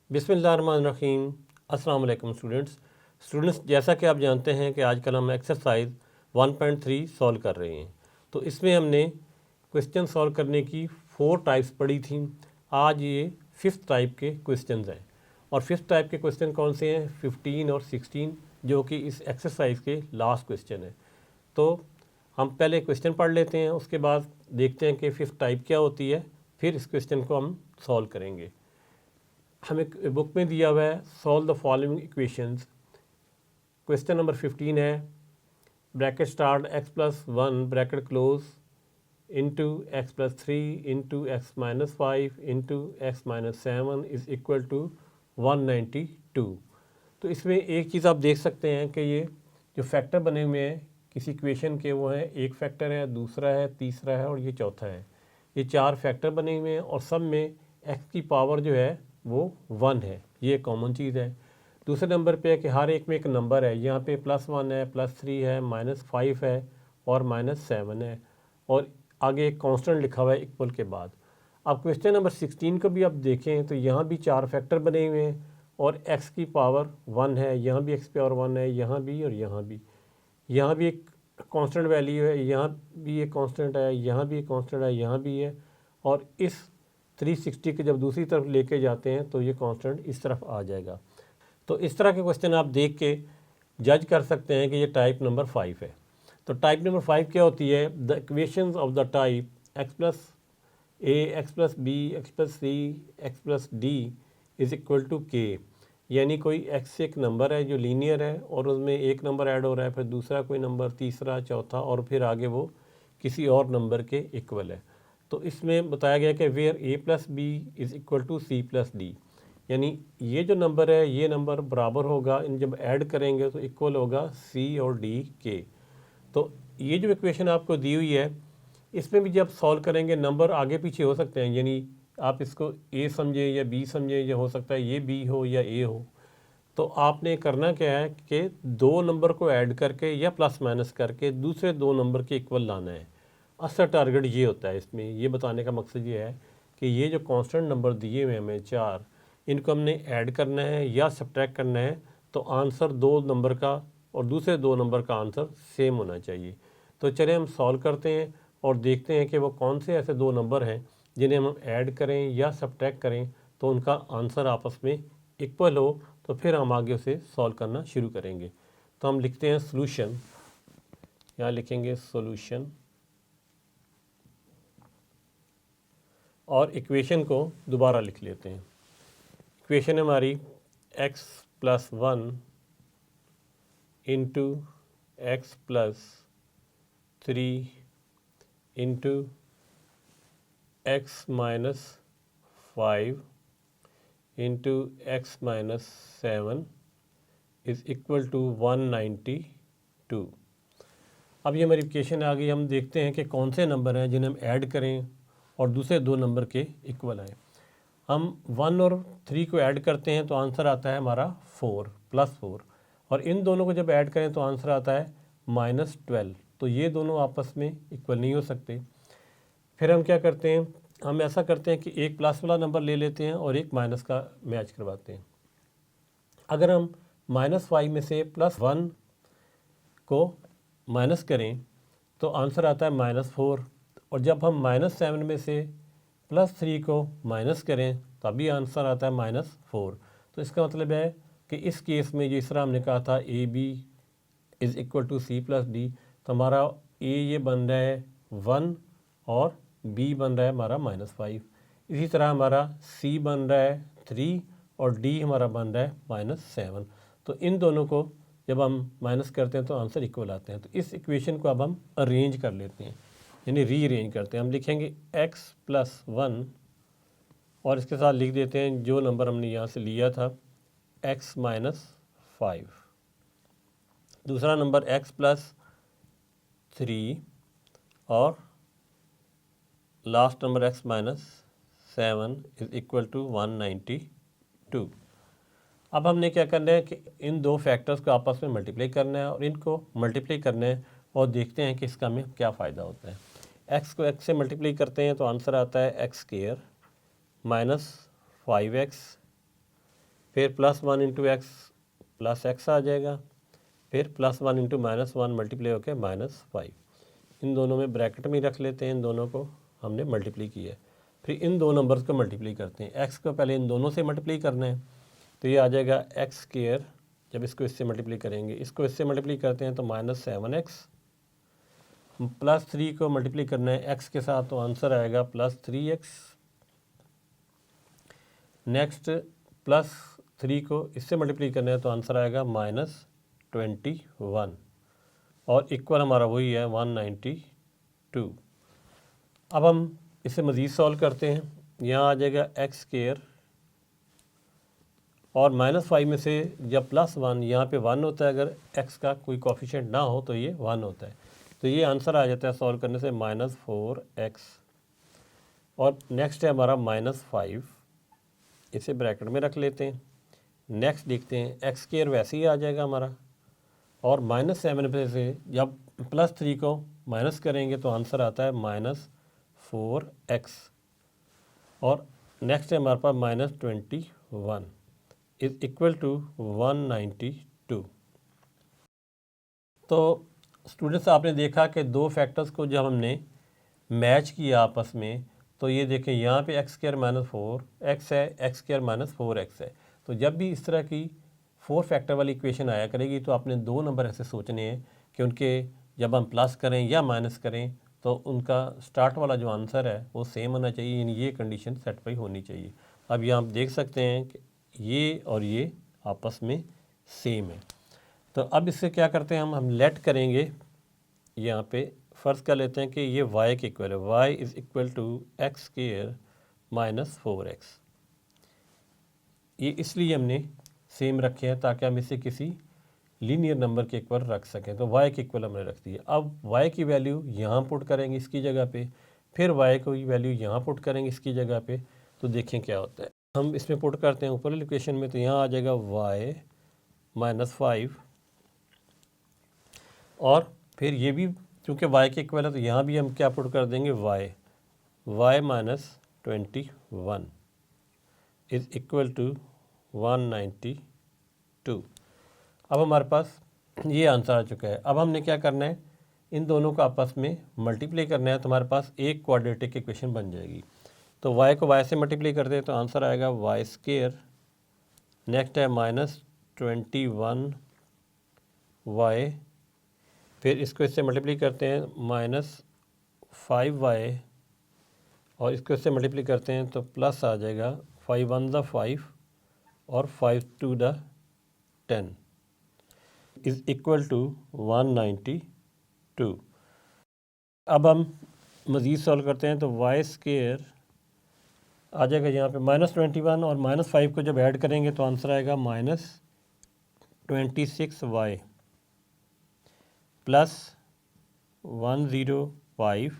बिस्मिल्लाहिर्रहमानिर्रहीम। अस्सलाम वालेकुम स्टूडेंट्स, जैसा कि आप जानते हैं कि आजकल हम एक्सरसाइज 1.3 सॉल्व कर रहे हैं। तो इसमें हमने क्वेश्चन सॉल्व करने की 4 टाइप्स पढ़ी थी। आज ये 5th टाइप के क्वेश्चन हैं। और 5th टाइप के क्वेश्चन कौन से हैं? 15 और 16, जो कि इस एक्सरसाइज के लास्ट क्वेश्चन है। तो हम पहले क्वेश्चन पढ़ लेते हैं, उसके बाद देखते हैं कि 5th टाइप क्या होती है, फिर इस क्वेश्चन को हम सॉल्व करेंगे। हमें बुक में दिया हुआ है solve the following equations. Question number 15 है, bracket start x+1 bracket close into x+3 into x-5 into x-7 is equal to 192। तो इसमें एक चीज़ आप देख सकते हैं कि ये जो फैक्टर बने हुए हैं किसी इक्वेशन के, वो है एक फैक्टर है, दूसरा है, तीसरा है और ये चौथा है। ये 4 फैक्टर बने हुए हैं और सब में x की पावर जो है वो 1 है। ये कॉमन चीज़ है। दूसरे नंबर पे है कि हर एक में एक नंबर है। यहाँ पे +1 है, +3 है, -5 है और -7 है, और आगे एक कांस्टेंट लिखा हुआ है इक्वल के बाद। अब क्वेश्चन नंबर 16 को भी आप देखें तो यहाँ भी 4 फैक्टर बने हुए हैं और x की पावर 1 है। यहाँ भी x की पावर 1 है, यहाँ भी और यहाँ भी। यहाँ भी एक कांस्टेंट वैल्यू है, यहाँ भी एक कांस्टेंट है, यहाँ भी एक कांस्टेंट है, यहाँ भी है। और इस 360 के जब दूसरी तरफ लेके जाते हैं तो ये कांस्टेंट इस तरफ आ जाएगा। तो इस तरह के क्वेश्चन आप देख के जज कर सकते हैं कि ये टाइप नंबर 5 है। तो टाइप नंबर 5 क्या होती है? The equations of the type x+a, x+b, x+c, x+d is equal to k। यानी कोई x से एक नंबर है जो लीनियर है और उसमें एक नंबर ऐड हो रहा है, फिर दूसरा कोई नंबर, तीसरा, चौथा, और फिर आगे वो किसी और नंबर के इक्वल है। तो इसमें बताया गया कि where a+b is equal to c+d, यानी ये जो नंबर है ये नंबर बराबर होगा, इन जब ऐड करेंगे तो इक्वल होगा c और d के। तो ये जो इक्वेशन आपको दी हुई है, इसमें भी जब सॉल्व करेंगे नंबर आगे पीछे हो सकते हैं, यानी आप इसको a समझे या b समझे, या हो सकता है ये b हो या a हो। तो आपने करना क्या है कि 2 नंबर को ऐड करके या प्लस माइनस करके दूसरे 2 नंबर के इक्वल लाना है। असल टारगेट ये होता है। इसमें ये बताने का मकसद ये है कि ये जो कांस्टेंट नंबर दिए हुए हमें 4, इनको हमने ऐड करना है या सब्ट्रैक्ट करना है, तो आंसर 2 नंबर का और दूसरे 2 नंबर का आंसर सेम होना चाहिए। तो चलिए हम सॉल्व करते हैं और देखते हैं कि वो कौन से ऐसे 2 नंबर हैं जिन्हें हम ऐड करें या सब्ट्रैक्ट करें तो उनका आंसर आपस में इक्वल हो, तो फिर हम आगे उसे सॉल्व करना शुरू करेंगे। तो हम लिखते हैं सॉल्यूशन, यहाँ लिखेंगे सॉल्यूशन, और इक्वेशन को दोबारा लिख लेते हैं। इक्वेशन हमारी x+1 into x+3 into x-5 into x-7 is equal to 192। अब ये हमारी इक्वेशन आ गई। हम देखते हैं कि कौन से नंबर हैं जिन्हें हम ऐड करें और दूसरे 2 नंबर के इक्वल आए। हम 1 और 3 को ऐड करते हैं तो आंसर आता है हमारा 4 +4, और इन दोनों को जब ऐड करें तो आंसर आता है -12। तो ये दोनों आपस में इक्वल नहीं हो सकते। फिर हम क्या करते हैं, हम ऐसा करते हैं कि एक प्लस वाला नंबर ले लेते हैं और एक माइनस का मैच करवाते हैं। अगर हम -5 में से +1 को माइनस करें तो आंसर आता है -4, और जब हम -7 में से +3 को माइनस करें तभी आंसर आता है -4। तो इसका मतलब है कि इस केस में जिस तरह हमने कहा था AB is equal to C+D, तो हमारा A ये बन रहा है 1 और B बन रहा है हमारा -5। इसी तरह हमारा C बन रहा है 3 और D हमारा बन रहा है -7। तो इन दोनों को जब हम माइनस करते हैं तो आंसर इक्वल आते हैं। तो इस इक्वेशन को अब हम अरेंज कर लेते हैं, यानी रीअरेंज करते हैं। हम लिखेंगे x+1 और इसके साथ लिख देते हैं जो नंबर हमने यहाँ से लिया था x-5, दूसरा नंबर x+3 और last number x-7 is equal to 192। अब हमने क्या करना है कि इन 2 फैक्टर्स को आपस में मल्टीप्लाई करना है और इनको मल्टीप्लाई करना है और देखते हैं कि इसका हमें क्या फ़ायदा होता है। x को x से मल्टीप्लाई करते हैं तो आंसर आता है x² -5x फिर +1 इंटू एक्स प्लस एक्स आ जाएगा, फिर +1 इंटू -1 मल्टीप्लाई होकर -5। इन दोनों में ब्रैकेट में रख लेते हैं, इन दोनों को हमने मल्टीप्लाई किया है। फिर इन दो नंबर्स को मल्टीप्लाई करते हैं, एक्स को पहले इन दोनों से मल्टीप्लाई करना है, तो ये आ जाएगा एक्स स्क्वायर। जब इसको इससे मल्टीप्लाई करेंगे, इसको इससे मल्टीप्लाई करते हैं तो -7x, +3 को मल्टीप्लाई करना है एक्स के साथ, तो आंसर आएगा +3x। नेक्स्ट +3 को इससे मल्टीप्लाई करना है तो आंसर आएगा -21, और इक्वल हमारा वही है 192। अब हम इसे मज़ीद सॉल्व करते हैं। यहाँ आ जाएगा एक्स स्क्वायर, और -5 में से जब +1 यहाँ पे 1 होता है, अगर x का कोई कोफिशिएंट ना हो तो ये 1 होता है, तो ये आंसर आ जाता है सॉल्व करने से -4x। और नेक्स्ट है हमारा -5, इसे ब्रैकेट में रख लेते हैं। नेक्स्ट देखते हैं एक्स स्क्वायर वैसे ही आ जाएगा हमारा, और -7 पे से जब +3 को माइनस करेंगे तो आंसर आता है -4x। और नेक्स्ट है हमारे पास -21 इज इक्वल टू 192। तो स्टूडेंट्स, आपने देखा कि दो फैक्टर्स को जब हमने मैच किया आपस में, तो ये देखें यहाँ पे x स्क्वायर -4x है, x स्क्वायर -4x है। तो जब भी इस तरह की 4 फैक्टर वाली इक्वेशन आया करेगी तो आपने दो नंबर ऐसे सोचने हैं कि उनके जब हम प्लस करें या माइनस करें तो उनका स्टार्ट वाला जो आंसर है वो सेम होना चाहिए, यानी ये कंडीशन सेटिस्फाई होनी चाहिए। अब यहाँ आप देख सकते हैं कि ये और ये आपस में सेम है। तो अब इससे क्या करते हैं, हम लेट करेंगे, यहाँ पे फ़र्ज़ कर लेते हैं कि ये y के इक्वल है, y is equal to X square -4x। ये इसलिए हमने सेम रखे हैं ताकि हम इसे किसी लीनियर नंबर के इक्वल रख सकें। तो y के इक्वल हमने रख दिया। अब y की वैल्यू यहाँ पुट करेंगे इसकी जगह पे, फिर y को वैल्यू यहाँ पुट करेंगे इसकी जगह पे, तो देखें क्या होता है। हम इसमें पुट करते हैं ऊपर इक्वेशन में, तो यहाँ आ जाएगा y -5, और फिर ये भी चूँकि y के इक्वल है तो यहाँ भी हम क्या पुट कर देंगे, y -21 इज़ इक्वल टू 192। अब हमारे पास ये आंसर आ चुका है। अब हमने क्या करना है, इन दोनों को आपस में मल्टीप्लाई करना है, तो हमारे पास एक क्वाड्रेटिक इक्वेशन बन जाएगी। तो y को y से मल्टीप्लाई करते हैं तो आंसर आएगा y स्क्वायर। नेक्स्ट है -21y, फिर इसको इससे मल्टीप्लाई करते हैं -5y, और इसको इससे मल्टीप्लाई करते हैं तो प्लस आ जाएगा 5 1 ज़ा 5 और 5 2 ज़ा 10 इज़ इक्वल टू 192। अब हम मज़ीद सॉल्व करते हैं तो y स्क्वायर आ जाएगा यहाँ पे -21, और -5 को जब ऐड करेंगे तो आंसर आएगा -26y प्लस 105,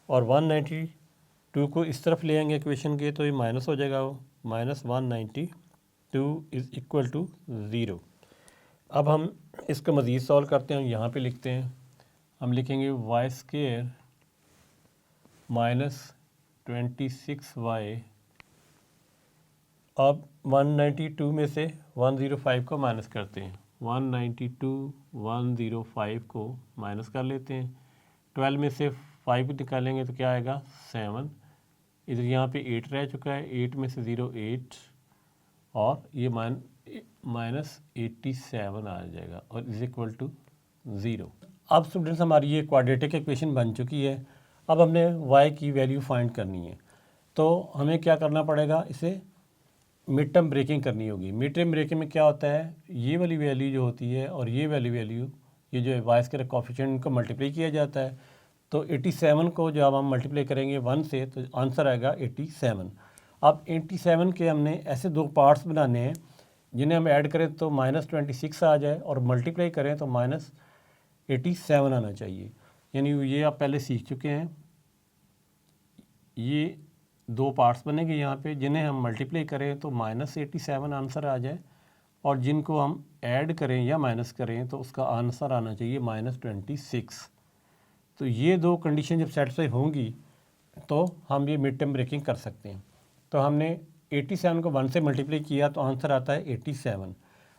और 192 को इस तरफ ले आएंगे इक्वेशन के तो ये माइनस हो जाएगा, वो -192 इज़ इक्वल टू 0। अब हम इसको मज़ीद सॉल्व करते हैं, यहाँ पे लिखते हैं, हम लिखेंगे y स्क्वायर -26y। अब 192 में से 105 को माइनस करते हैं, 192 105 को माइनस कर लेते हैं, 12 में से 5 निकालेंगे तो क्या आएगा 7, इधर यहाँ पे 8 रह चुका है, 8 में से 0 8, और ये -87 आ जाएगा, और इज इक्वल टू 0। अब स्टूडेंट्स, हमारी ये क्वाड्रेटिक इक्वेशन बन चुकी है। अब हमने y की वैल्यू फाइंड करनी है, तो हमें क्या करना पड़ेगा, इसे मिड टर्म ब्रेकिंग करनी होगी। मिड टर्म ब्रेकिंग में क्या होता है, ये वाली वैल्यू जो होती है और ये वैल्यू ये जो y स्क्वायर कोफिशिएंट को मल्टीप्लाई किया जाता है, तो 87 को जब हम मल्टीप्लाई करेंगे 1 से तो आंसर आएगा 87। अब 87 के हमने ऐसे दो पार्ट्स बनाने हैं जिन्हें हम ऐड करें तो -26 आ जाए, और मल्टीप्लाई करें तो -87 आना चाहिए। यानी ये आप पहले सीख चुके हैं। ये दो पार्ट्स बनेंगे यहाँ पे, जिन्हें हम मल्टीप्लाई करें तो -87 आंसर आ जाए, और जिनको हम ऐड करें या माइनस करें तो उसका आंसर आना चाहिए -26। तो ये दो कंडीशन जब सेटिस्फाई होंगी तो हम ये मिड टर्म ब्रेकिंग कर सकते हैं। तो हमने 87 को 1 से मल्टीप्लाई किया तो आंसर आता है 87।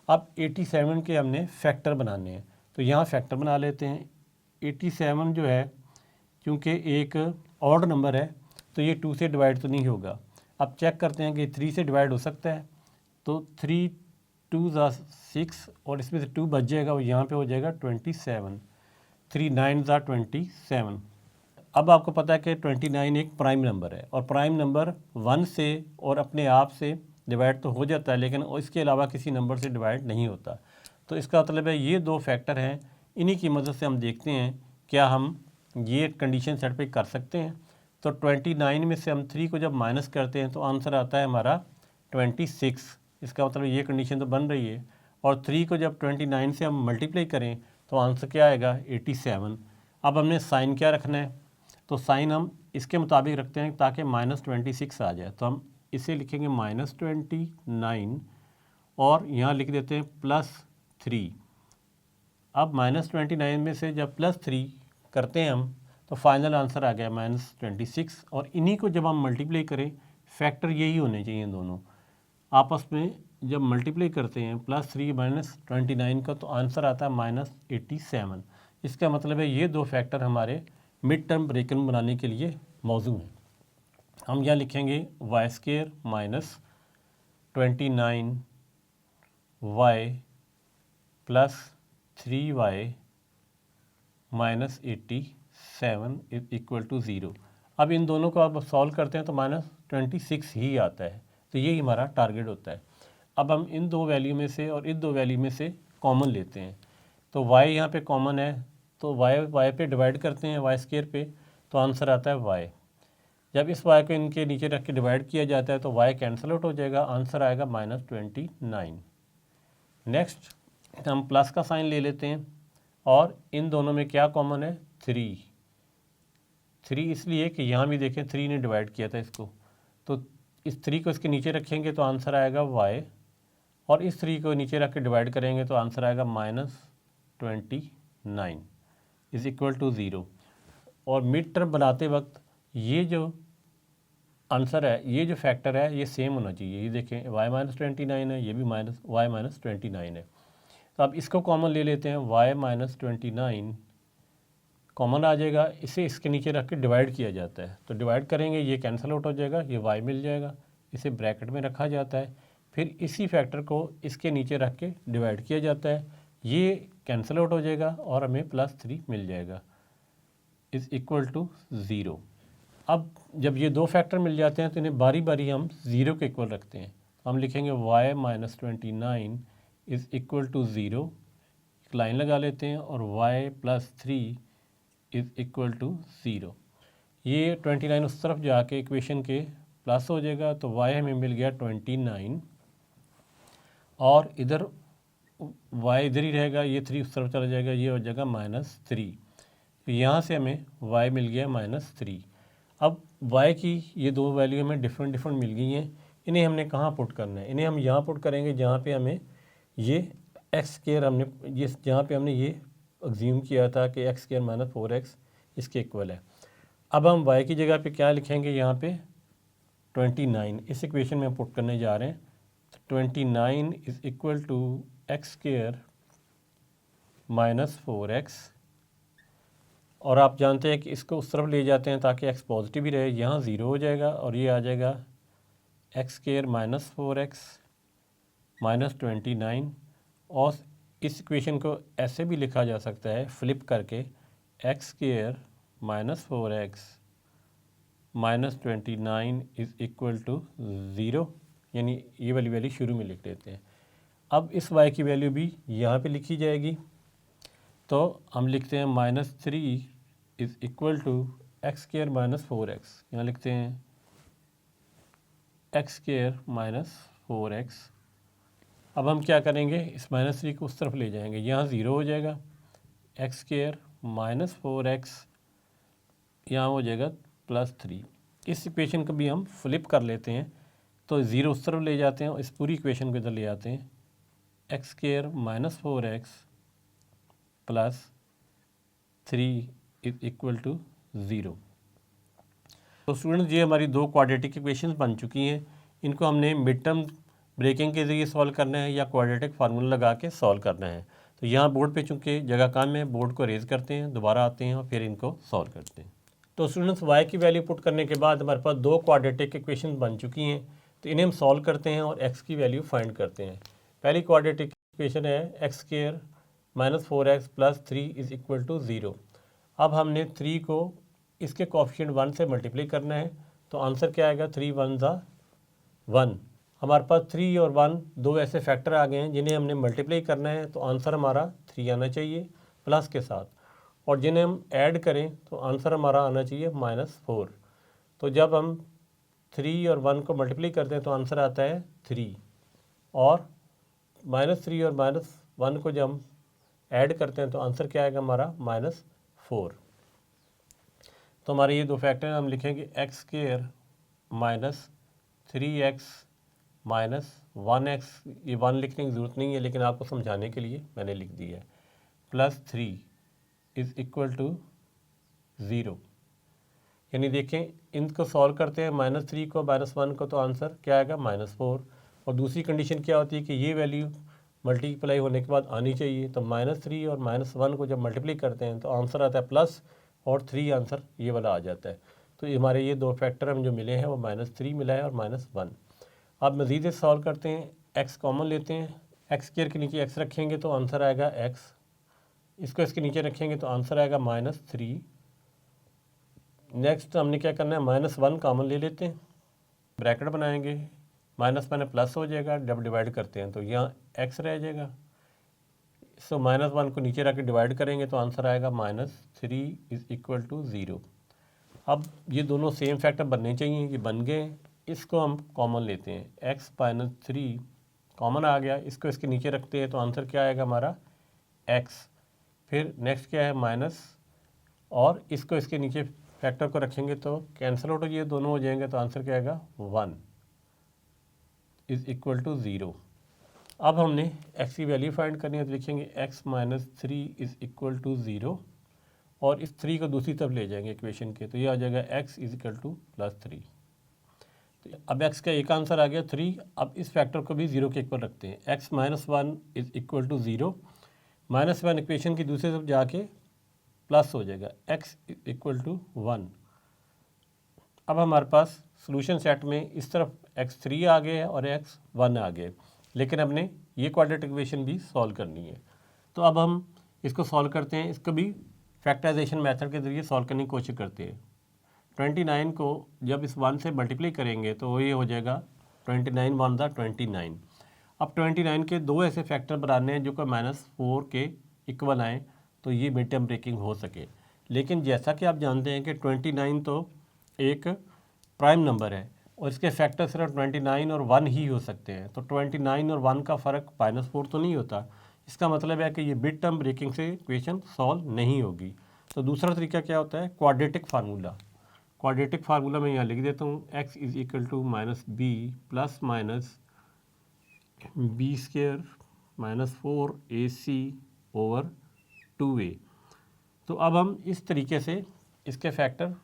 अब 87 के हमने फैक्टर बनाने हैं, तो यहाँ फैक्टर बना लेते हैं। 87 जो है क्योंकि एक ऑड नंबर है तो ये 2 से डिवाइड तो नहीं होगा। अब चेक करते हैं कि 3 से डिवाइड हो सकता है, तो 3 2 ज़ा 6 और इसमें से 2 बच जाएगा, और यहाँ पे हो जाएगा 27। 3 9 ज़ा 27। अब आपको पता है कि 29 एक प्राइम नंबर है, और प्राइम नंबर 1 से और अपने आप से डिवाइड तो हो जाता है, लेकिन इसके अलावा किसी नंबर से डिवाइड नहीं होता। तो इसका मतलब है ये दो फैक्टर हैं, इन्हीं की मदद से हम देखते हैं क्या हम ये कंडीशन सेटिस्फाई कर सकते हैं। तो 29 में से हम 3 को जब माइनस करते हैं तो आंसर आता है हमारा 26। इसका मतलब ये कंडीशन तो बन रही है, और 3 को जब 29 से हम मल्टीप्लाई करें तो आंसर क्या आएगा 87। अब हमने साइन क्या रखना है, तो साइन हम इसके मुताबिक रखते हैं ताकि -26 आ जाए। तो हम इसे लिखेंगे -29 और यहाँ लिख देते हैं +3। अब -29 में से जब +3 करते हैं हम तो फाइनल आंसर आ गया -26, और इन्हीं को जब हम मल्टीप्लाई करें, फैक्टर यही होने चाहिए दोनों आपस में जब मल्टीप्लाई करते हैं +3 -29 का, तो आंसर आता है -87। इसका मतलब है ये दो फैक्टर हमारे मिड टर्म ब्रेकन बनाने के लिए मौजूद हैं। हम यहाँ लिखेंगे y² -29 y + 3y -87 = 0। अब इन दोनों को आप सॉल्व करते हैं तो -26 ही आता है, तो यही हमारा टारगेट होता है। अब हम इन दो वैल्यू में से और इन दो वैल्यू में से कॉमन लेते हैं, तो y यहाँ पे कॉमन है, तो y पे डिवाइड करते हैं y² पे, तो आंसर आता है y। जब इस y को इनके नीचे रख के डिवाइड किया जाता है तो y कैंसिल आउट हो जाएगा, आंसर आएगा -29। नेक्स्ट हम प्लस का साइन ले लेते हैं, और इन दोनों में क्या कॉमन है 3 इसलिए कि यहाँ भी देखें 3 ने डिवाइड किया था इसको, तो इस 3 को इसके नीचे रखेंगे तो आंसर आएगा y, और इस 3 को नीचे रख के डिवाइड करेंगे तो आंसर आएगा -29 = 0। और मिड टर्म बनाते वक्त ये जो आंसर है, ये जो फैक्टर है, ये सेम होना चाहिए। ये देखें y -29 है, ये भी y -29 है। तो अब इसको कॉमन ले लेते हैं, y -29 कॉमन आ जाएगा, इसे इसके नीचे रख के डिवाइड किया जाता है, तो डिवाइड करेंगे ये कैंसिल आउट हो जाएगा, ये y मिल जाएगा, इसे ब्रैकेट में रखा जाता है, फिर इसी फैक्टर को इसके नीचे रख के डिवाइड किया जाता है, ये कैंसिल आउट हो जाएगा और हमें +3 मिल जाएगा = 0। अब जब ये दो फैक्टर मिल जाते हैं तो इन्हें बारी बारी हम 0 के इक्वल रखते हैं। हम लिखेंगे y -29 = 0, एक लाइन लगा लेते हैं, और y + 3 = 0। ये 29 उस तरफ जाके इक्वेशन के प्लस हो जाएगा, तो y हमें मिल गया 29, और इधर y इधर ही रहेगा, ये 3 उस तरफ चला जाएगा, ये हो जाएगा -3। तो यहाँ से हमें y मिल गया -3। अब y की ये दो वैल्यू हमें डिफरेंट मिल गई हैं, इन्हें हमने कहाँ पुट करना है, इन्हें हम यहाँ पुट करेंगे जहाँ पे हमें ये x² हमने ये जहाँ पे हमने ये एग्ज्यूम किया था कि x² - 4x इसके इक्वल है। अब हम y की जगह पे क्या लिखेंगे, यहाँ पे 29 इस इक्वेशन में हम पुट करने जा रहे हैं। तो 29 = x² - 4x, और आप जानते हैं कि इसको उस तरफ ले जाते हैं ताकि x पॉजिटिव ही रहे, यहाँ 0 हो जाएगा, और ये आ जाएगा x² - 4x -29, और इस इक्वेशन को ऐसे भी लिखा जा सकता है फ्लिप करके x² - 4x -29 = 0, यानी ये वाली वैल्यू शुरू में लिख देते हैं। अब इस y की वैल्यू भी यहाँ पे लिखी जाएगी, तो हम लिखते हैं -3 = x² - 4x, यहाँ लिखते हैं x² - 4x। अब हम क्या करेंगे, इस -3 को उस तरफ ले जाएंगे, यहाँ 0 हो जाएगा, x² - 4x यहाँ हो जाएगा +3। इस इक्वेशन को भी हम फ्लिप कर लेते हैं, तो 0 उस तरफ ले जाते हैं और इस पूरी इक्वेशन को इधर ले आते हैं, x² - 4x +3 = 0। तो स्टूडेंट्स ये हमारी दो क्वाड्रेटिक इक्वेशंस बन चुकी हैं, इनको हमने मिड टर्म ब्रेकिंग के ज़रिए सॉल्व करना है या क्वाड्रेटिक फार्मूला लगा के सॉल्व करना है। तो यहाँ बोर्ड पे चूँकि जगह कम है, बोर्ड को रेज़ करते हैं, दोबारा आते हैं और फिर इनको सॉल्व करते हैं। तो स्टूडेंट्स y की वैल्यू पुट करने के बाद हमारे पास दो क्वाड्रेटिक इक्वेशन बन चुकी हैं, तो इन्हें हम सॉल्व करते हैं और x की वैल्यू फाइंड करते हैं। पहली क्वाड्रेटिक इक्वेशन है X square minus 4x plus 3 is equal to 0। अब हमने 3 को इसके कोएफिशिएंट 1 से मल्टीप्लाई करना है, तो आंसर क्या आएगा, 3 1 ज़ा 1। हमारे पास 3 और 1 दो ऐसे फैक्टर आ गए हैं जिन्हें हमने मल्टीप्लाई करना है, तो आंसर हमारा 3 आना चाहिए प्लस के साथ, और जिन्हें हम ऐड करें तो आंसर हमारा आना चाहिए -4। तो जब हम 3 और 1 को मल्टीप्लाई करते हैं तो आंसर आता है 3, और -3 और -1 को जब हम ऐड करते हैं तो आंसर क्या आएगा हमारा -4। तो हमारे ये दो फैक्टर हम लिखेंगे x square minus 3x minus 1x, ये 1 लिखने की ज़रूरत नहीं है लेकिन आपको समझाने के लिए मैंने लिख दिया है, प्लस 3 इज़ इक्वल टू 0। यानी देखें इनको सॉल्व करते हैं, -3 को -1 को, तो आंसर क्या आएगा -4। और दूसरी कंडीशन क्या होती है कि ये वैल्यू मल्टीप्लाई होने के बाद आनी चाहिए, तो -3 और -1 को जब मल्टीप्लाई करते हैं तो आंसर आता है प्लस, और 3 आंसर ये वाला आ जाता है। तो हमारे ये दो फैक्टर हम जो मिले हैं वो -3 मिला है और -1। अब मज़ीद सॉल्व करते हैं, x कॉमन लेते हैं, एक्स स्क्वायर के नीचे x रखेंगे तो आंसर आएगा x, इसको इसके नीचे रखेंगे तो आंसर आएगा -3। नेक्स्ट हमने क्या करना है, -1 कॉमन ले लेते हैं, ब्रैकेट बनाएंगे, माइनस माइनस प्लस हो जाएगा, जब डिवाइड करते हैं तो यहाँ x रह जाएगा। सो -1 को नीचे रख के डिवाइड करेंगे तो आंसर आएगा -3 इज़ इक्वल टू 0। अब ये दोनों सेम फैक्टर बनने चाहिए, ये बन गए, इसको हम कॉमन लेते हैं, x -3 कॉमन आ गया, इसको इसके नीचे रखते हैं तो आंसर क्या आएगा हमारा x। फिर नेक्स्ट क्या है माइनस, और इसको इसके नीचे फैक्टर को रखेंगे तो कैंसिल आउट, ये दोनों हो जाएंगे तो आंसर क्या आएगा 1 इज़ इक्वल टू 0। अब हमने x की वैल्यू फाइंड करनी है, तो लिखेंगे x -3 इज़ इक्वल टू 0, और इस 3 को दूसरी तरफ ले जाएंगे इक्वेशन के, तो ये आ जाएगा x इज़ इक्वल टू +3। तो अब x का एक आंसर आ गया 3। अब इस फैक्टर को भी 0 के इक्वल रखते हैं, x -1 is equal to 0, -1 equation की दूसरी तरफ जाके प्लस हो जाएगा, x इक्वल टू 1। अब हमारे पास सोल्यूशन सेट में इस तरफ x3 आ गए है और x1 आ गए, लेकिन हमने ये क्वाड्रेटिक इक्वेशन भी सॉल्व करनी है। तो अब हम इसको सॉल्व करते हैं, इसको भी फैक्टराइजेशन मेथड के ज़रिए सॉल्व करने की कोशिश करते हैं। 29 को जब इस 1 से मल्टीप्लाई करेंगे तो ये हो जाएगा 29 1 ज़ा 29। अब 29 के दो ऐसे फैक्टर बनाने हैं जो कि -4 के इक्वल आएँ, तो ये मिड टर्म ब्रेकिंग हो सके। लेकिन जैसा कि आप जानते हैं कि 29 तो एक प्राइम नंबर है और इसके फैक्टर सिर्फ 29 और 1 ही हो सकते हैं, तो 29 और 1 का फ़र्क -4 तो नहीं होता। इसका मतलब है कि ये मिड टर्म ब्रेकिंग से इक्वेशन सॉल्व नहीं होगी। तो दूसरा तरीका क्या होता है, क्वाड्रेटिक फार्मूला। क्वाड्रेटिक फार्मूला मैं यहाँ लिख देता हूँ, x is equal to -b plus minus b square -4ac over 2a। तो अब हम इस तरीके से इसके फैक्टर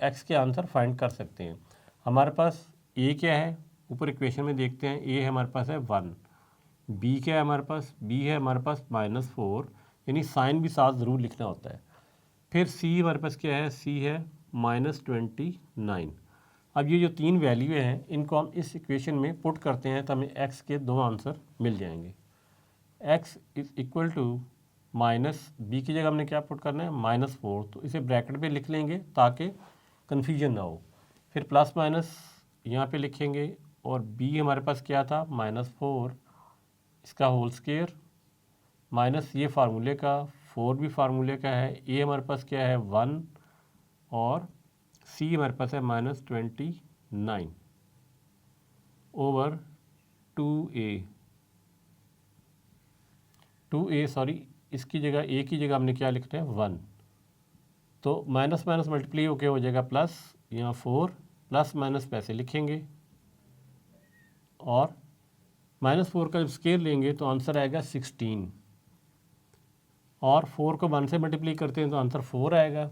x के आंसर फाइंड कर सकते हैं। हमारे पास a क्या है, ऊपर इक्वेशन में देखते हैं, a है हमारे पास है 1, b क्या है हमारे पास, b है हमारे पास -4, यानी साइन भी साथ ज़रूर लिखना होता है। फिर c हमारे पास क्या है, c है -29। अब ये जो तीन वैल्यू हैं इनको हम इस इक्वेशन में पुट करते हैं तो हमें x के दो आंसर मिल जाएंगे। x is equal to -b की जगह हमने क्या पुट करना है, -4, तो इसे ब्रैकेट में लिख लेंगे ताकि कन्फ्यूजन ना हो। फिर प्लस माइनस यहाँ पे लिखेंगे, और b हमारे पास क्या था -4, इसका होल स्क्वायर, माइनस ये फार्मूले का, 4 भी फार्मूले का है, a हमारे पास क्या है 1, और c हमारे पास है -29 ओवर 2a सॉरी, इसकी जगह a की जगह हमने क्या लिखना है 1, तो माइनस माइनस मल्टीप्लाई होके हो जाएगा प्लस, यहाँ 4 प्लस माइनस पैसे लिखेंगे, और -4 का जब स्केयर लेंगे तो आंसर आएगा 16, और 4 को 1 से मल्टीप्लाई करते हैं तो आंसर 4 आएगा।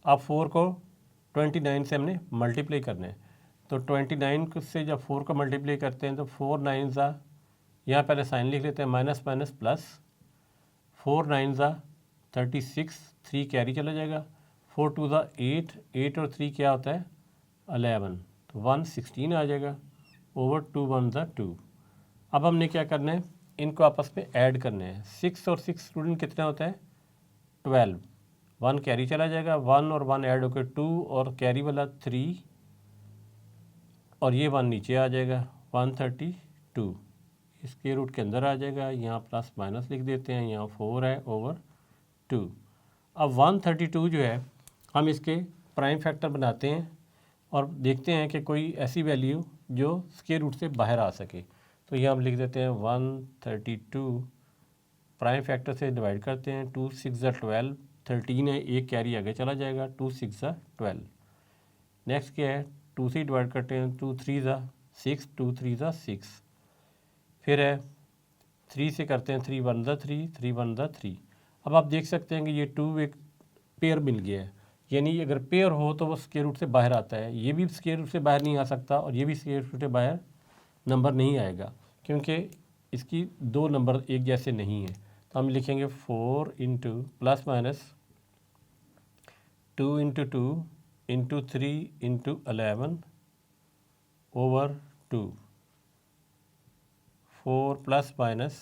अब 4 को 29 से हमने मल्टीप्लाई करना है, तो 29 से जब 4 को मल्टीप्लाई करते हैं तो 4 9 ज़ा, यहाँ पहले साइन लिख लेते हैं, माइनस माइनस प्लस, 4 9 ज़ा 36, 3 कैरी चला जाएगा, 4 2 ज़ा 8, 8 और 3 क्या होता है 11, तो 116 आ जाएगा, ओवर 2 1 ज़ा 2। अब हमने क्या करना है, इनको आपस में ऐड करने हैं। 6 और 6 स्टूडेंट कितना होता है 12, 1 कैरी चला जाएगा, 1 और 1 ऐड होकर 2 और कैरी वाला 3 और ये 1 नीचे आ जाएगा 132, इसके रूट के अंदर आ जाएगा, यहाँ प्लस माइनस लिख देते हैं, यहाँ 4 है ओवर 2। अब 132 जो है हम इसके प्राइम फैक्टर बनाते हैं और देखते हैं कि कोई ऐसी वैल्यू जो स्क्वायर रूट से बाहर आ सके। तो ये हम लिख देते हैं 132 प्राइम फैक्टर से डिवाइड करते हैं, 2 6 ज़ा 12, 13 है, एक कैरी आगे चला जाएगा, 2 6 ज़ा 12। नेक्स्ट क्या है, 2 से डिवाइड करते हैं, 2 3 ज़ा 6, 2 3 ज़ा 6। फिर है 3 से करते हैं, 3 1 ज़ा 3, 3 1 ज़ा 3। अब आप देख सकते हैं कि ये 2 एक पेयर मिल गया है, यानी अगर पेयर हो तो वो स्क्वायर रूट से बाहर आता है, ये भी स्क्वायर रूट से बाहर नहीं आ सकता और ये भी स्क्वायर रूट से बाहर नंबर नहीं आएगा, क्योंकि इसकी दो नंबर एक जैसे नहीं है। तो हम लिखेंगे 4 into plus minus 2 into 2 into 3 into 11 over 2, 4 plus minus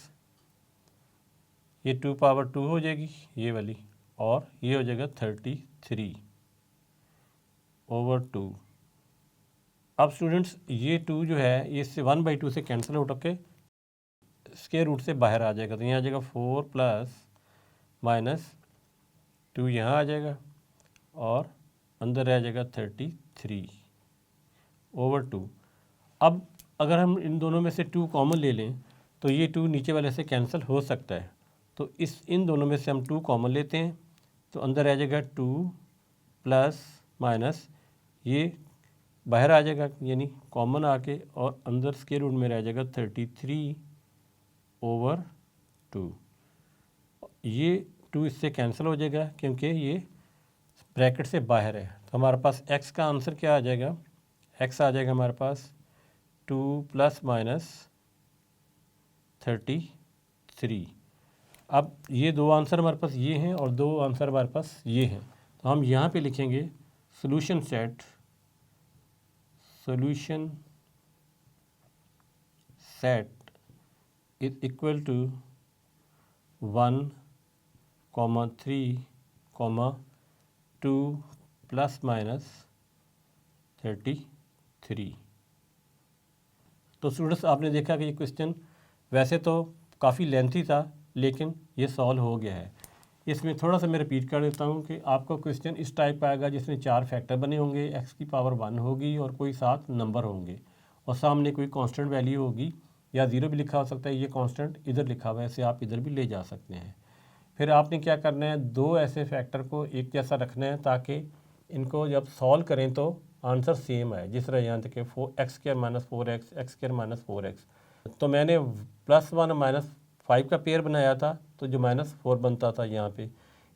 ये 2 पावर 2 हो जाएगी ये वाली, और ये हो जाएगा 33 ओवर 2। अब स्टूडेंट्स ये 2 जो है ये इससे 1/2 से कैंसिल आउट होके स्क्वायर रूट से बाहर आ जाएगा, तो यहाँ आ जाएगा 4 प्लस माइनस 2 यहाँ आ जाएगा और अंदर रह जाएगा 33 ओवर 2। अब अगर हम इन दोनों में से 2 कॉमन ले लें तो ये 2 नीचे वाले से कैंसिल हो सकता है, तो इन दोनों में से हम 2 कॉमन लेते हैं, तो अंदर रह जाएगा 2 प्लस माइनस ये बाहर आ जाएगा, यानी कॉमन आके, और अंदर स्क्वायर रूट में रह जाएगा 33 ओवर 2। ये 2 इससे कैंसिल हो जाएगा क्योंकि ये ब्रैकेट से बाहर है, तो हमारे पास x का आंसर क्या आ जाएगा, x आ जाएगा हमारे पास 2 प्लस माइनस 33। अब ये दो आंसर हमारे पास ये हैं और दो आंसर हमारे पास ये हैं, तो हम यहाँ पे लिखेंगे solution set is equal to 1, 3, 2 plus minus 33। तो स्टूडेंट्स आपने देखा कि ये क्वेश्चन वैसे तो काफ़ी लेंथी था लेकिन ये सॉल्व हो गया है। इसमें थोड़ा सा मैं रिपीट कर देता हूँ कि आपका क्वेश्चन इस टाइप का आएगा जिसमें 4 फैक्टर बने होंगे, x की पावर 1 होगी और कोई 7 नंबर होंगे और सामने कोई कांस्टेंट वैल्यू होगी, या 0 भी लिखा हो सकता है, ये कांस्टेंट इधर लिखा हुआ है, ऐसे आप इधर भी ले जा सकते हैं। फिर आपने क्या करना है, दो ऐसे फैक्टर को एक जैसा रखना है ताकि इनको जब सॉल्व करें तो आंसर सेम आए। जिस तरह यहाँ तक कि x² minus 4x, x² minus 4x, तो मैंने +1 माइनस 5 का पेयर बनाया था तो जो -4 बनता था यहाँ पे,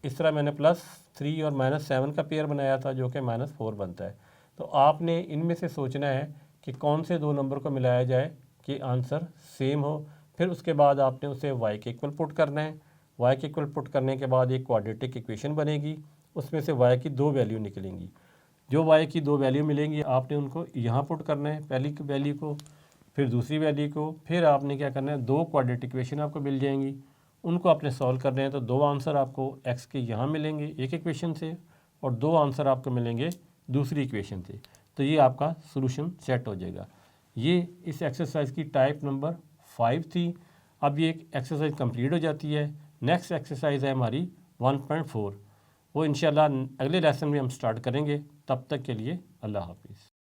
इस तरह मैंने +3 और -7 का पेयर बनाया था जो कि -4 बनता है। तो आपने इनमें से सोचना है कि कौन से दो नंबर को मिलाया जाए कि आंसर सेम हो। फिर उसके बाद आपने उसे y के इक्वल पुट करना है। y के इक्वल पुट करने के बाद एक क्वाड्रेटिक इक्वेशन बनेगी, उसमें से y की 2 वैल्यू निकलेंगी। जो y की 2 वैल्यू मिलेंगी आपने उनको यहाँ पुट करना है, पहली वैल्यू को, फिर दूसरी वैल्यू को, फिर आपने क्या करना है, 2 क्वाड्रेटिक इक्वेशन आपको मिल जाएंगी, उनको आपने सॉल्व करने हैं। तो 2 आंसर आपको x के यहाँ मिलेंगे एक इक्वेशन से और 2 आंसर आपको मिलेंगे दूसरी इक्वेशन से, तो ये आपका सोल्यूशन सेट हो जाएगा। ये इस एक्सरसाइज की टाइप नंबर 5 थी। अब ये एक एक्सरसाइज कंप्लीट हो जाती है। नेक्स्ट एक्सरसाइज है हमारी 1.4, वो इंशाल्लाह अगले लेसन में हम स्टार्ट करेंगे। तब तक के लिए अल्लाह हाफिज़।